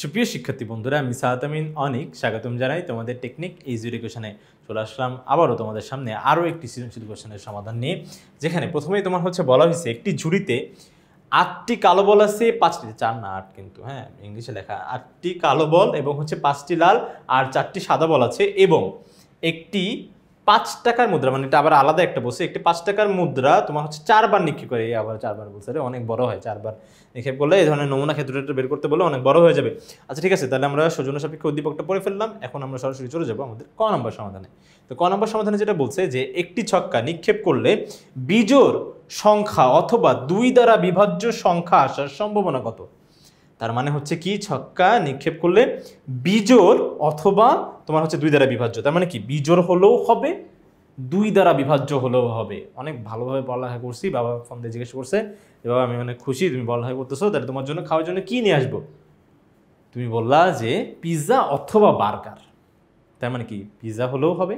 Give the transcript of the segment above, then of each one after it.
সুপ্রিয় শিক্ষার্থী বন্ধুরা, আমি সাহাত আমিন অনিক স্বাগতম জানাই তোমাদের টেকনিক ইজি এডুকেশনে। চলে আসলাম আবারও তোমাদের সামনে আরও একটি সৃজনশীল কোশ্চেনের সমাধান নিয়ে, যেখানে প্রথমেই তোমার বলা হয়েছে একটি ঝুড়িতে 8টি কালো বল আছে, 5টি 4 না 8 কিন্তু হ্যাঁ ইংলিশে লেখা 8টি কালো বল এবং 5টি লাল আর 4টি সাদা বল আছে, এবং একটি 5 টাকার মুদ্রা, মানে এটা আবার আলাদা একটা বলছে, একটি 5 টাকার মুদ্রা তোমার 4বার নিক্ষেপ করে। আবার 4বার বলছে, অনেক বড় হয়, 4বার নিক্ষেপ করলে এই ধরনের নমুনা ক্ষেত্রটা বের করতে বলে অনেক বড় হয়ে যাবে। আচ্ছা ঠিক আছে, তাহলে আমরা সৌজন্য সাপেক্ষ উদ্দীপকটা পড়ে ফেললাম। এখন আমরা সরাসরি চলে যাবো আমাদের ক নম্বর সমাধানে। তো ক নম্বর সমাধানে যেটা বলছে যে একটি ছক্কা নিক্ষেপ করলে বিজোড় সংখ্যা অথবা 2 দ্বারা বিভাজ্য সংখ্যা আসার সম্ভাবনা কত? তার মানে কি, ছক্কা নিক্ষেপ করলে বিজোড় অথবা তোমার 2 দ্বারা বিভাজ্য। তার মানে কি, বিজোড় হলেও হবে, 2 দ্বারা বিভাজ্য হলেও হবে। অনেক ভালোভাবে পড়ালেখা করছি, বাবা ফোন দিয়ে জিজ্ঞেস করছে যে বাবা আমি অনেক খুশি তুমি পড়ালেখা করতেছো, তাহলে তোমার জন্য খাওয়ার জন্য কি নিয়ে আসবো? তুমি বললা যে পিৎজা অথবা বার্গার। তার মানে কি, পিৎজা হলেও হবে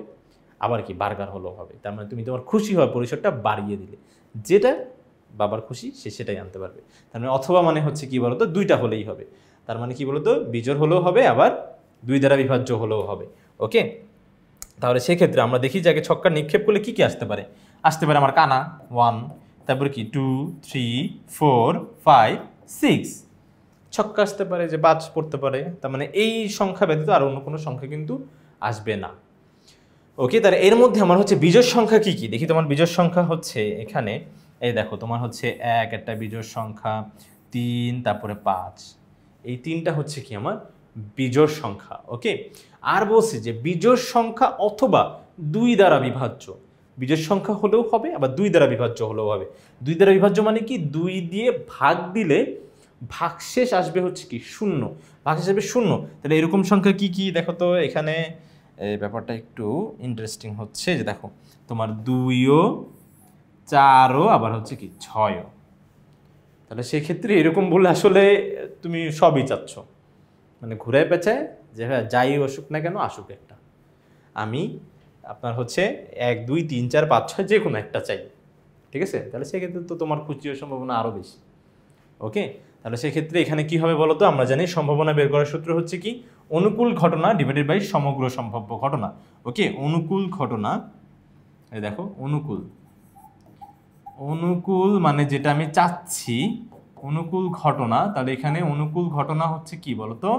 আবার কি বার্গার হলেও হবে। তার মানে তুমি তোমার খুশি হওয়ার পরিসরটা বাড়িয়ে দিলে, যেটা বাবার খুশি সে সেটাই আনতে পারবে। তার মানে অথবা মানে কি বলতো, 2টা হলেই হবে। তার মানে কি বলতো, বিজোড় হলেও হবে আবার 2 দ্বারা বিভাজ্য হলেও হবে। ওকে, তাহলে সেক্ষেত্রে আমরা দেখি যে আগে ছক্কা নিক্ষেপ করলে কি কি আসতে পারে। আসতে পারে আমার কানা 1, তারপরে কি 2, 3, 4, 5, 6 ছক্কা আসতে পারে, যে বাজ পড়তে পারে। তার মানে এই সংখ্যা ব্যতীত আর অন্য কোনো সংখ্যা কিন্তু আসবে না। ওকে, তাহলে এর মধ্যে আমার বিজোড় সংখ্যা কি কি দেখি। তোমার বিজোড় সংখ্যা এখানে এই দেখো, তোমার 1 একটা বিজোড় সংখ্যা, 3 তারপরে 5, এই 3টা কি আমার বিজোড় সংখ্যা। ওকে, আর বলছি যে বিজোড় সংখ্যা অথবা 2 দ্বারা বিভাজ্য। বিজোড় সংখ্যা হলেও হবে আবার 2 দ্বারা বিভাজ্য হলেও হবে। 2 দ্বারা বিভাজ্য মানে কি, 2 দিয়ে ভাগ দিলে ভাগশেষ আসবে কি 0, ভাগশেষ আসবে 0। তাহলে এরকম সংখ্যা কি কি দেখো তো। এখানে এই ব্যাপারটা একটু ইন্টারেস্টিং হচ্ছে, যে দেখো তোমার 2ও 4ও আবার কি 6ও। তাহলে সেক্ষেত্রে এরকম বললে আসলে তুমি সবই চাচ্ছ, মানে ঘুরায় পেঁচায় যে হ্যাঁ যাই আসুক না কেন আসুক একটা, আমি আপনার 1, 2, 3, 4, 5, 6 যে কোনো একটা চাই। ঠিক আছে, তাহলে সেক্ষেত্রে তো তোমার খুশি হওয়ার সম্ভাবনা আরও বেশি। ওকে, তাহলে সেক্ষেত্রে এখানে কি হবে বলো তো। আমরা জানি সম্ভাবনা বের করার সূত্র কি, অনুকূল ঘটনা ডিভাইডেড বাই সমগ্র সম্ভাব্য ঘটনা। ওকে, অনুকূল ঘটনা, এই দেখো অনুকূল, অনুকূল মানে যেটা আমি চাচ্ছি অনুকূল ঘটনা। তাহলে এখানে অনুকূল ঘটনা কি বলতো,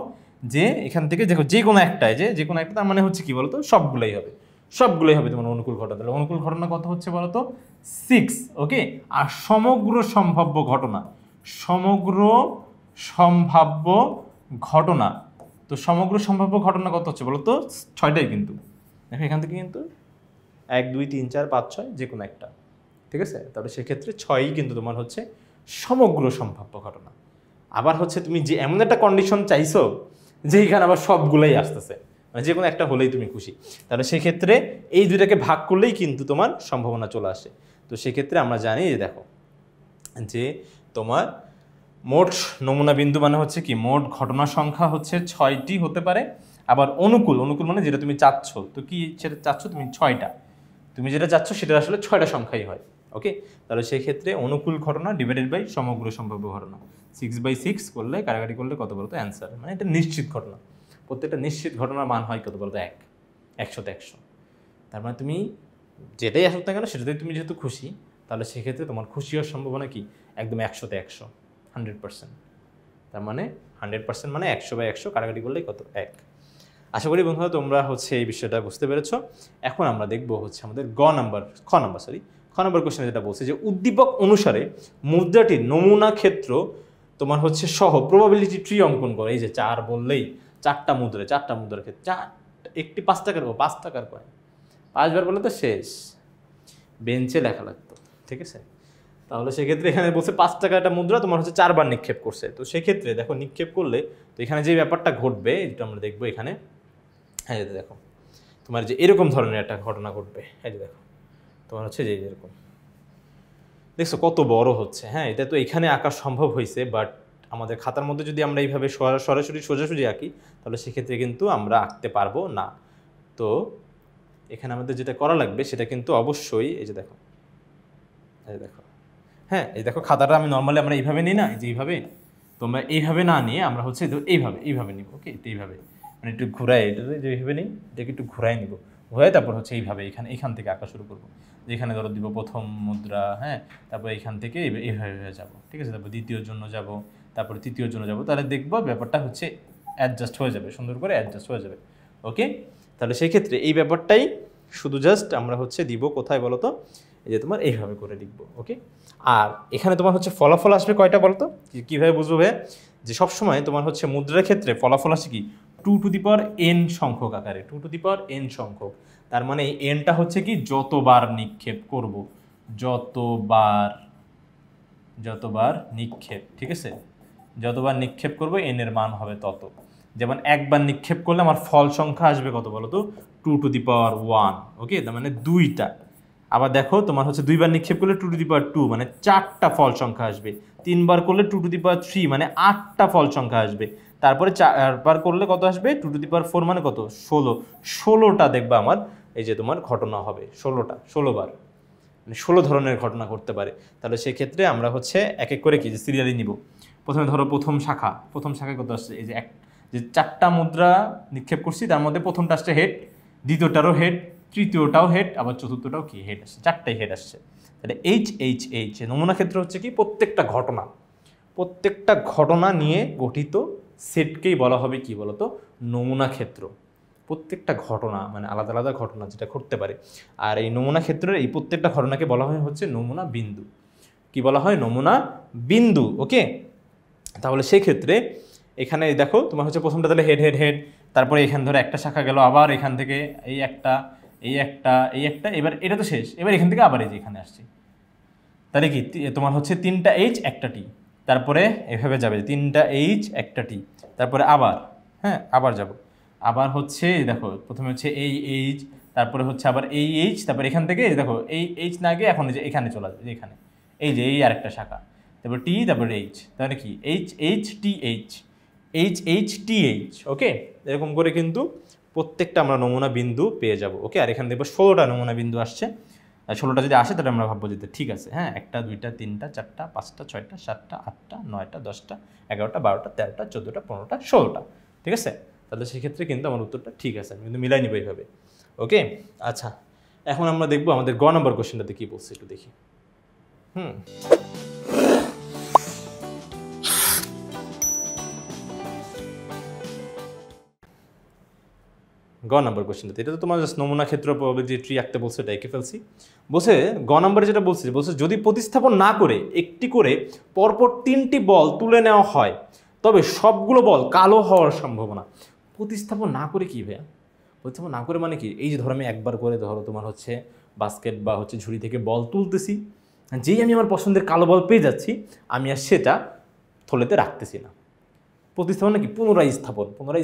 যে এখান থেকে দেখো যে কোনো একটাই, যে কোনো একটা, তার মানে কি বলতো সবগুলোই হবে, সবগুলোই হবে তোমার অনুকূল ঘটনা। তাহলে অনুকূল ঘটনা কত বলতো 6। ওকে, আর সমগ্র সম্ভাব্য ঘটনা, সমগ্র সম্ভাব্য ঘটনা, তো সমগ্র সম্ভাব্য ঘটনা কত বলতো 6টাই কিন্তু। দেখো এখান থেকে কিন্তু 1, 2, 3, 4, 5, 6 যে কোনো একটা। ঠিক আছে, তাহলে সেক্ষেত্রে 6ই কিন্তু তোমার সমগ্র সম্ভাব্য ঘটনা। আবার তুমি যে এমন একটা কন্ডিশন চাইছো যে এখানে আবার সবগুলোই আসতেছে, মানে যে কোনো একটা হলেই তুমি খুশি। তাহলে সেক্ষেত্রে এই দুইটাকে ভাগ করলেই কিন্তু তোমার সম্ভাবনা চলে আসে। তো সেক্ষেত্রে আমরা জানি যে দেখো যে তোমার মোট নমুনা বিন্দু মানে কি, মোট ঘটনা সংখ্যা 6টি হতে পারে। আবার অনুকূল, অনুকূল মানে যেটা তুমি চাচ্ছ, তো কি সেটা চাচ্ছ তুমি 6টা, তুমি যেটা চাচ্ছ সেটা আসলে 6টা সংখ্যাই হয়। ওকে, তাহলে সেই ক্ষেত্রে অনুকূল ঘটনা ডিভাইডেড বাই সমগ্র সম্ভাব্য ঘটনা, 6/6 করলে কাটাকাটি করলে কত বলতো অ্যান্সার, মানে এটা নিশ্চিত ঘটনা। প্রত্যেকটা নিশ্চিত ঘটনার মান হয় কত বলতো 1, 100তে 100। তার মানে তুমি যেটাই আসুক না কেন সেটাতেই তুমি যেহেতু খুশি, তাহলে সেক্ষেত্রে তোমার খুশি হওয়ার সম্ভাবনা কি একদম 100তে 100, 100%। তার মানে 100% মানে 100/100 কাটাকাটি করলেই কত 1। আশা করি বন্ধুরা তোমরা এই বিষয়টা বুঝতে পেরেছো। এখন আমরা দেখবো আমাদের খ নম্বর কোশ্চেনে যেটা বলছে যে উদ্দীপক অনুসারে মুদ্রাটির নমুনা ক্ষেত্র তোমার সহ প্রবাবিলিটি ট্রি অঙ্কন করে। এই যে 4 বললেই 4টা মুদ্রার ক্ষেত্রে, একটি 5 টাকার 5 টাকার কয়েন 5বার বলে তো শেষ, বেঞ্চে লেখা লাগতো। ঠিক আছে, তাহলে সেক্ষেত্রে এখানে বলছে 5 টাকার একটা মুদ্রা তোমার 4বার নিক্ষেপ করছে। তো সেক্ষেত্রে দেখো নিক্ষেপ করলে তো এখানে যে ব্যাপারটা ঘটবে যেটা আমরা দেখবো এখানে, হ্যাঁ দেখো তোমার যে এরকম ধরনের একটা ঘটনা ঘটবে। এই যে দেখো তোমার যে এরকম দেখছো কত বড় হচ্ছে। হ্যাঁ, এটা তো এখানে আঁকা সম্ভব হয়েছে, বাট আমাদের খাতার মধ্যে যদি আমরা এইভাবে সরাসরি সোজাসুজি আঁকি তাহলে সেক্ষেত্রে কিন্তু আমরা আঁকতে পারবো না। তো এখানে আমাদের যেটা করা লাগবে সেটা কিন্তু অবশ্যই এই যে দেখো, এই দেখো, হ্যাঁ এই দেখো খাতাটা আমি নর্মালি আমরা এইভাবে নিই না, এই যে এইভাবে, তোমরা এইভাবে না নিয়ে আমরা হচ্ছে এইভাবে নিব। ওকে, তো এইভাবে মানে একটু ঘুরাই, এটা যেভাবে নিই এটাকে একটু ঘুরাই নিব, ঘুরাই তারপর হচ্ছে এইভাবে এখান থেকে আঁকা শুরু করবো। যেখানে ধরো দিব প্রথম মুদ্রা, হ্যাঁ, তারপর এখান থেকে এইভাবে যাবো, ঠিক আছে, তারপর দ্বিতীয়র জন্য যাব, তারপরে তৃতীয়র জন্য যাব, তাহলে দেখবো ব্যাপারটা হচ্ছে অ্যাডজাস্ট হয়ে যাবে, সুন্দর করে অ্যাডজাস্ট হয়ে যাবে। ওকে, তাহলে সেই ক্ষেত্রে এই ব্যাপারটাই শুধু জাস্ট আমরা হচ্ছে দিব কোথায় বলো তো, এই যে তোমার এইভাবে করে লিখবো। ওকে, আর এখানে তোমার হচ্ছে ফলাফল আসবে কয়টা বলো তো, কীভাবে বুঝবো ভাই? যে সবসময় তোমার হচ্ছে মুদ্রার ক্ষেত্রে ফলাফল আসে কি 2 টু দি পাওয়ার n সংখ্যক আকারে, 2 টু দি পাওয়ার n সংখ্যক। তার মানে এনটা হচ্ছে কি যতবার নিক্ষেপ করব, যতবার নিক্ষেপ, ঠিক আছে, যতবার নিক্ষেপ করব n এর মান হবে তত। যেমন একবার নিক্ষেপ করলে আমার ফল সংখ্যা আসবে কত বলো তো, 2 টু দি পাওয়ার 1। ওকে, তার মানে 2টা। আবার দেখো তোমার হচ্ছে 2বার নিক্ষেপ করলে 2 টু দি পাওয়ার 2 মানে 4টা ফল সংখ্যা আসবে। 3বার করলে 2 টু দি পাওয়ার 3 মানে 8টা ফল সংখ্যা আসবে। তারপরে 4বার করলে কত আসবে, 2 টু দি পাওয়ার 4 মানে কত, 16টা দেখবা আমার এই যে তোমার ঘটনা হবে 16বার, মানে 16 ধরনের ঘটনা করতে পারে। তাহলে সেক্ষেত্রে আমরা হচ্ছে এক এক করে কি যে সিরিয়ালি নিব। প্রথমে ধরো প্রথম শাখায় কত আসছে, এই যে যে 4টা মুদ্রা নিক্ষেপ করছি, তার মধ্যে প্রথমটা আসছে হেড, দ্বিতীয়টারও হেড, তৃতীয়টাও হেড, আবার চতুর্থটাও কি হেড আসছে, 4টাই হেড আসছে। তাহলে এইচ নমুনা ক্ষেত্র হচ্ছে কি প্রত্যেকটা ঘটনা নিয়ে গঠিত সেটকেই বলা হবে কি বলতো, নমুনা ক্ষেত্র। প্রত্যেকটা ঘটনা মানে আলাদা আলাদা ঘটনা যেটা ঘটতে পারে। আর এই নমুনা ক্ষেত্রের এই প্রত্যেকটা ঘটনাকে বলা হয় হচ্ছে নমুনা বিন্দু। কি বলা হয়, নমুনা বিন্দু। ওকে, তাহলে সেই ক্ষেত্রে এখানে দেখো তোমার হচ্ছে প্রথমটা তাহলে হেড, তারপরে এখান ধরে একটা শাখা গেল, আবার এখান থেকে এই একটা, এবার এটা তো শেষ, এবার এখান থেকে আবার এই যে এখানে আসছে। তাহলে কি তোমার হচ্ছে 3টা এইচ একটা টি, তারপরে এভাবে যাবে 3টা এইচ একটা টি, তারপরে আবার, হ্যাঁ, আবার যাব, আবার হচ্ছে দেখো প্রথমে হচ্ছে এই এইচ, তারপরে হচ্ছে আবার এই এইচ, তারপরে এখান থেকে দেখো এই এইচ না গিয়ে এখন যে এখানে চলে আসবে, এখানে এই যে এই আরেকটা শাখা, তারপর টি, তারপরে এইচ, তাহলে কি এইচ টি এইচ। ওকে, এরকম করে কিন্তু প্রত্যেকটা আমরা নমুনা বিন্দু পেয়ে যাব। ওকে, আর এখানে দেখবো 16টা নমুনা বিন্দু আসছে। 16টা যদি আসে তাহলে আমরা ভাববো যে ঠিক আছে, হ্যাঁ, 1টা 2টা 3টা 4টা 5টা 6টা 7টা 8টা 9টা 10টা 11টা 12টা 13টা 14টা 15টা 16টা, ঠিক আছে। তাহলে সেক্ষেত্রে কিন্তু আমার উত্তরটা ঠিক আছে, আমি কিন্তু মিলাই নিব এইভাবে। ওকে, আচ্ছা, এখন আমরা দেখবো আমাদের গ নম্বর কোশ্চেনটাতে কী বলছে একটু দেখি। গ নম্বর কোশ্চেনটাতে এটা তো তোমার জাস্ট নমুনা ক্ষেত্র যে ট্রি আঁকতে বলছে এটা এঁকে ফেলছি। বলছে গ নম্বরে যেটা বলছে যদি প্রতিস্থাপন না করে একটি করে পরপর 3টি বল তুলে নেওয়া হয় তবে সবগুলো বল কালো হওয়ার সম্ভাবনা। প্রতিস্থাপন না করে কি ভাইয়া, প্রতিস্থাপন না করে মানে কি, এই যে ধরো আমি একবার করে ধরো তোমার হচ্ছে বাস্কেট বা হচ্ছে ঝুড়ি থেকে বল তুলতেছি, যেই আমি আমার পছন্দের কালো বল পেয়ে যাচ্ছি আমি আর সেটা থলেতে রাখতেছি না। প্রতিস্থাপন নাকি পুনরায়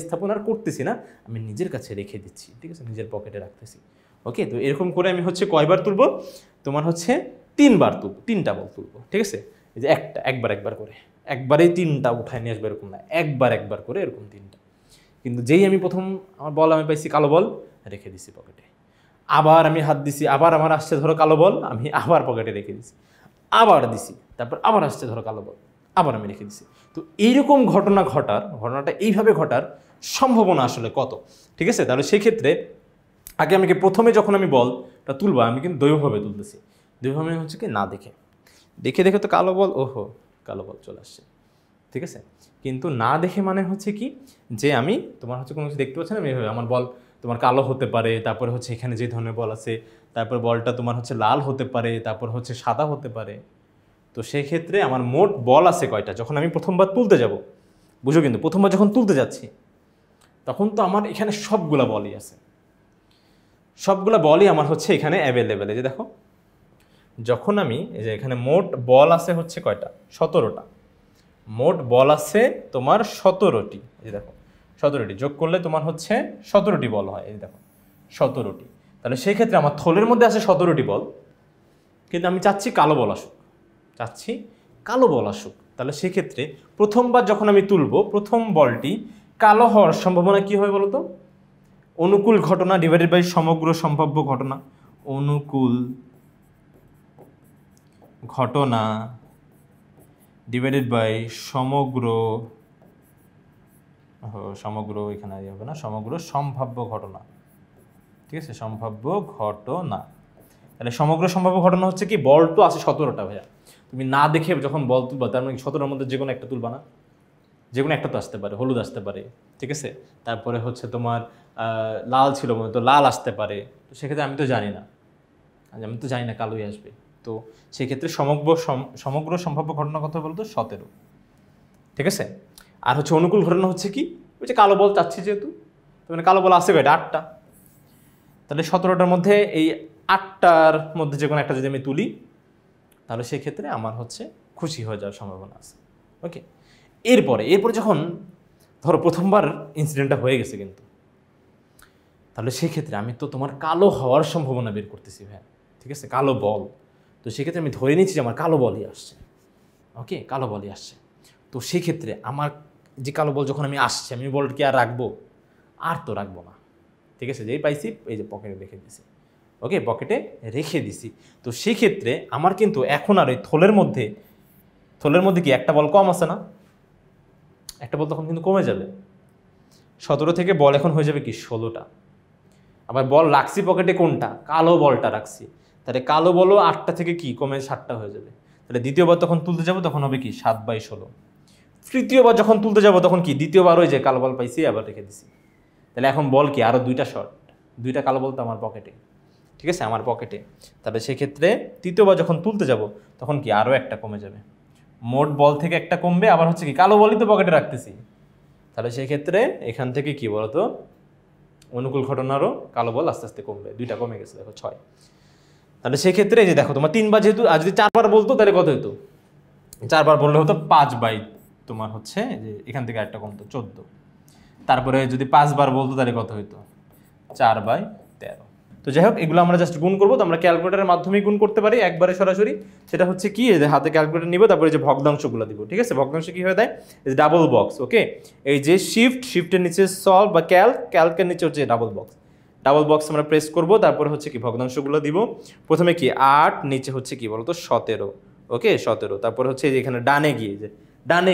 স্থাপন আর করতেছি না, আমি নিজের কাছে রেখে দিচ্ছি, ঠিক আছে, নিজের পকেটে রাখতেছি। ওকে, তো এরকম করে আমি হচ্ছে কয়বার তুলবো, তোমার হচ্ছে 3বার তুলবো, 3টা বল তুলবো, ঠিক আছে। এই যে একবার করে একবারেই 3টা উঠায় নিয়ে আসবে এরকম না, একবার করে এরকম 3টা। কিন্তু যেই আমি প্রথম আমার বল আমি পাইছি কালো বল, রেখে দিছি পকেটে, আবার আমি হাত দিছি, আবার আমার আসছে ধরো কালো বল, আমি আবার পকেটে রেখে দিছি, আবার দিছি, তারপর আবার আসছে ধরো কালো বল, আবার আমি রেখে দিছি। তো এইরকম ঘটনাটা এইভাবে ঘটার সম্ভাবনা আসলে কত, ঠিক আছে। তাহলে সেক্ষেত্রে আগে আমাকে প্রথমে যখন আমি বলটা তুলবো আমি কিন্তু দ্বৈভাবে তুলতেছি, দ্বৈভাবে হচ্ছে কি না দেখে তো কালো বল, ওহো কালো বল চলে আসছে, ঠিক আছে। কিন্তু না দেখে মানে হচ্ছে কি যে আমি তোমার হচ্ছে কোনো কিছু দেখতে পাচ্ছি না, আমি এইভাবে আমার বল তোমার কালো হতে পারে, তারপরে হচ্ছে এখানে যে ধরনের বল আছে, তারপর বলটা তোমার হচ্ছে লাল হতে পারে, তারপর হচ্ছে সাদা হতে পারে। তো সেই ক্ষেত্রে আমার মোট বল আছে কয়টা যখন আমি প্রথমবার তুলতে যাব, বুঝো কিন্তু প্রথমবার যখন তুলতে যাচ্ছি তখন তো আমার এখানে সবগুলা বলই আছে, সবগুলা বলই আমার হচ্ছে এখানে অ্যাভেলেবেল। এই যে দেখো যখন আমি এই যে এখানে মোট বল আছে হচ্ছে কয়টা, 17টা, মোট বল আছে তোমার 17টি। এই যে দেখো 17টি যোগ করলে তোমার হচ্ছে 17টি বল হয়, এই দেখো 17টি। তাহলে সেই ক্ষেত্রে আমার থলের মধ্যে আছে 17টি বল, কিন্তু আমি চাচ্ছি কালো বল আসুক, তাহলে সেক্ষেত্রে প্রথমবার যখন আমি তুলব প্রথম বলটি কালো হওয়ার সম্ভাবনা কি হয় বলতো, অনুকূল ঘটনা ডিভাইডেড বাই সমগ্র সম্ভাব্য ঘটনা, অনুকূল ঘটনা ডিভাইডেড বাই সমগ্র সমগ্র এখানে হবে না, সমগ্র সম্ভাব্য ঘটনা। ঠিক আছে, সম্ভাব্য ঘটনা। তাহলে সমগ্র সম্ভাব্য ঘটনা হচ্ছে কি, বল তো আছে 17টা ভাইয়া, তুমি না দেখে যখন বল তুলবা তার মানে 17টার মধ্যে যে কোনো একটা তুলবা না, যে কোনো একটা তো আসতে পারে, হলুদ আসতে পারে, ঠিক আছে। তারপরে হচ্ছে তোমার লাল ছিল মনে, তো লাল আসতে পারে। তো সেক্ষেত্রে আমি তো জানি না, কালোই আসবে। তো সেক্ষেত্রে সমগ্র সম্ভাব্য ঘটনা কথা বলতো 17। ঠিক আছে। আর হচ্ছে অনুকূল ঘটনা হচ্ছে কি, ওই যে কালো বল চাচ্ছি যেহেতু, তো মানে কালো বল আসে বেটা 8টা, তাহলে 17টার মধ্যে এই 8টার মধ্যে যে কোনো একটা যদি আমি তুলি তাহলে সেক্ষেত্রে আমার হচ্ছে খুশি হয়ে যাওয়ার সম্ভাবনা আছে। ওকে, এরপরে যখন ধরো প্রথমবার ইনসিডেন্টটা হয়ে গেছে কিন্তু, তাহলে সেক্ষেত্রে আমি তো তোমার কালো হওয়ার সম্ভাবনা বের করতেছি ভাই। ঠিক আছে, কালো বল, তো সেক্ষেত্রে আমি ধরে নিচ্ছি যে আমার কালো বলই আসছে। ওকে, কালো বলই আসছে। তো সেক্ষেত্রে আমার যে কালো বল যখন আমি আসছে, আমি বলটা কি আর রাখবো? আর তো রাখবো না। ঠিক আছে, যেই পাইছি এই যে পকেটে রেখে দিছি। ওকে, পকেটে রেখে দিছি। তো সেক্ষেত্রে আমার কিন্তু এখন আর এই থলের মধ্যে কি একটা বল কম আছে না? একটা বল তখন কিন্তু কমে যাবে। 17 থেকে বল এখন হয়ে যাবে কি 16টা। আবার বল রাখছি পকেটে কোনটা? কালো বলটা রাখছি। তাহলে কালো বলও 8টা থেকে কি কমে 7টা হয়ে যাবে। তাহলে দ্বিতীয়বার তখন তুলতে যাব তখন হবে কি 7/16। তৃতীয়বার যখন তুলতে যাব তখন কি দ্বিতীয়বার ওই যে কালো বল পাইছি আবার রেখে দিছি। তাহলে এখন বল কি আরও 2টা শর্ট, 2টা কালো বল তো আমার পকেটে। ঠিক আছে, আমার পকেটে। তাহলে সেক্ষেত্রে তৃতীয়বার যখন তুলতে যাব তখন কি আরও একটা কমে যাবে। মোট বল থেকে একটা কমবে, আবার হচ্ছে কি কালো বলই তো পকেটে রাখতেছি। তাহলে সেক্ষেত্রে এখান থেকে কি বলতো, অনুকূল ঘটনারও কালো বল আস্তে আস্তে কমবে। 2টা কমে গেছে, দেখো 6। তাহলে সেক্ষেত্রে এই যে দেখো তোমার 3বার যেহেতু, আর যদি 4বার বলতো তাহলে কত হতো? 4বার বললে হতো 5 তোমার হচ্ছে যে এখান থেকে একটা কমতো 14। তারপরে যদি 5বার বলতো তাহলে কত হইতো? 4/13। তো যাই হোক, এগুলো আমরা জাস্ট গুণ করবো। তো আমরা ক্যালকুলেটারের মাধ্যমেই গুণ করতে পারি একবারে সরাসরি। সেটা হচ্ছে কি, এই যে হাতে ক্যালকুলেটার নিব, তারপরে যে ভগ্নাংশগুলো দিব। ঠিক আছে, ভগ্নাংশ কি হয়ে দেয়? এই যে ডাবল বক্স। ওকে, এই যে শিফটের নিচে সলভ বা ক্যালকের নিচে হচ্ছে ডাবল বক্স আমরা প্রেস করব। তারপরে হচ্ছে কি ভগ্নাংশগুলো দিব। প্রথমে কি 8, নিচে হচ্ছে কি বলতো 17। ওকে, 17। তারপরে হচ্ছে এই যে এখানে ডানে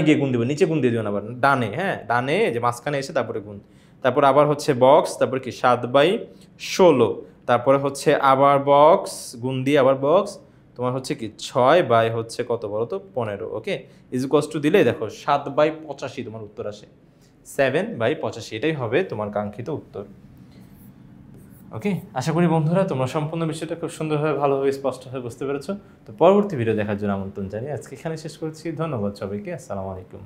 গিয়ে গুণ দিব, নিচে গুণ দিয়ে দিও না, আবার ডানে। হ্যাঁ, ডানে যে মাঝখানে এসে তারপরে গুণ। তারপর আবার হচ্ছে বক্স, তারপরে কি 7/16। তারপরে হচ্ছে আবার বক্স, গুণ দিয়ে আবার বক্স, তোমার হচ্ছে কি 6 হচ্ছে কত বলো তো 15। ওকে, ইজুকস টু দিলে দেখো 7/85 তোমার উত্তর আসে। 7/85, এটাই হবে তোমার কাঙ্ক্ষিত উত্তর। ওকে, আশা করি বন্ধুরা তোমরা সম্পূর্ণ বিষয়টা খুব সুন্দরভাবে, ভালোভাবে, স্পষ্টভাবে বুঝতে পেরেছো। তো পরবর্তী ভিডিও দেখার জন্য আমন্ত্রণ জানিয়ে আজকে এখানে শেষ করছি। ধন্যবাদ সবাইকে। আসসালামু আলাইকুম।